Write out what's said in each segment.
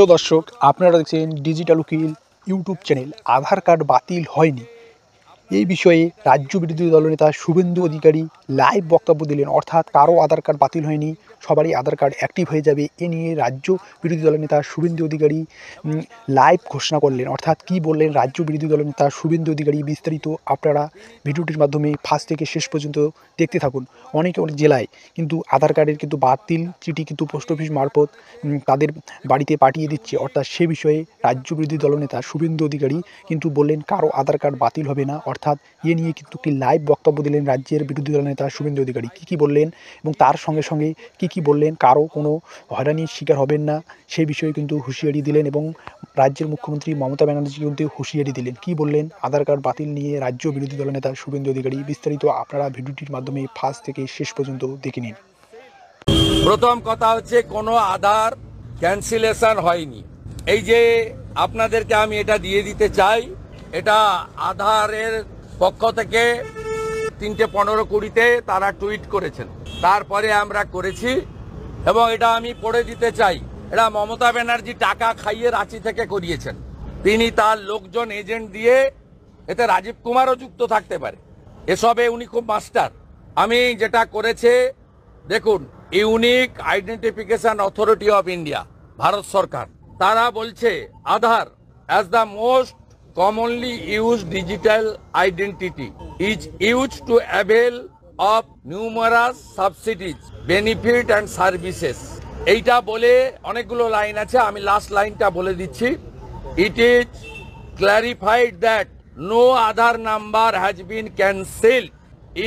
প্রিয় দর্শক, আপনারা দেখছেন ডিজিটাল উকিল ইউটিউব চ্যানেল। আধার কার্ড বাতিল হয়নি, এই বিষয়ে রাজ্য বিরোধী দলনেতা শুভেন্দু অধিকারী লাইভ বক্তব্য দিলেন। অর্থাৎ কারো আধার কার্ড বাতিল হয়নি, সবারই আধার কার্ড অ্যাক্টিভ হয়ে যাবে। এ নিয়ে রাজ্য বিরোধী দলনেতা শুভেন্দু অধিকারী লাইভ ঘোষণা করলেন। অর্থাৎ কি বললেন রাজ্য বিরোধী দলনেতা শুভেন্দু অধিকারী, বিস্তারিত আপনারা ভিডিওটির মাধ্যমে ফার্স্ট থেকে শেষ পর্যন্ত দেখতে থাকুন। অনেক জেলায় কিন্তু আধার কার্ডের কিন্তু বাতিল চিঠি কিন্তু পোস্ট অফিস মারফত তাদের বাড়িতে পাঠিয়ে দিচ্ছে। অর্থাৎ সে বিষয়ে রাজ্য বিরোধী দলনেতা শুভেন্দু অধিকারী কিন্তু বললেন কারো আধার কার্ড বাতিল হবে না। অর্থাৎ এ নিয়ে কিন্তু একটি লাইভ বক্তব্য দিলেন রাজ্যের বিরোধী দলনেতা শুভেন্দু অধিকারী। কী বললেন এবং তার সঙ্গে সঙ্গে কী বললেন, কারো কোনো হয়রানির শিকার হবেন না সেই বিষয়ে কিন্তু হুঁশিয়ারি দিলেন এবং রাজ্যের মুখ্যমন্ত্রী মমতা ব্যানার্জি কিন্তু হুঁশিয়ারি দিলেন। কী বললেন আধার কার্ড বাতিল নিয়ে রাজ্য বিরোধী দলনেতা শুভেন্দু অধিকারী, বিস্তারিত আপনারা ভিডিওটির মাধ্যমে ফার্স্ট থেকে শেষ পর্যন্ত দেখে নিন। প্রথম কথা হচ্ছে কোনো আধার ক্যান্সেলেশন হয়নি। এই যে আপনাদেরকে আমি এটা দিয়ে দিতে চাই, এটা আধারের পক্ষ থেকে 3:15-20 তারা টুইট করেছেন, তারপরে আমরা করেছি এবং এটা আমি পড়ে দিতে চাই। এটা মমতা ব্যানার্জি টাকা খাইয়ে রাঁচি থেকে করিয়েছেন, তিনি তার লোকজন এজেন্ট দিয়ে, এতে রাজীব কুমারও যুক্ত থাকতে পারে, এসবে উনি খুব মাস্টার। আমি যেটা করেছে দেখুন, unique identification authority of India, Bharat সরকার, তারা বলছে Aadhaar as the most commonly used digital identity is used to avail of numerous subsidies, benefit and services. এইটা বলে অনেকগুলো লাইন আছে, আমি লাস্ট লাইনটা বলে দিচ্ছি। It is clarified that no Aadhaar number has been cancelled.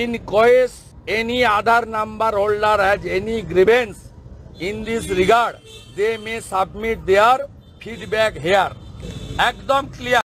In case any Aadhaar number holder has any grievance in this regard, they may submit their feedback here. একদম clear.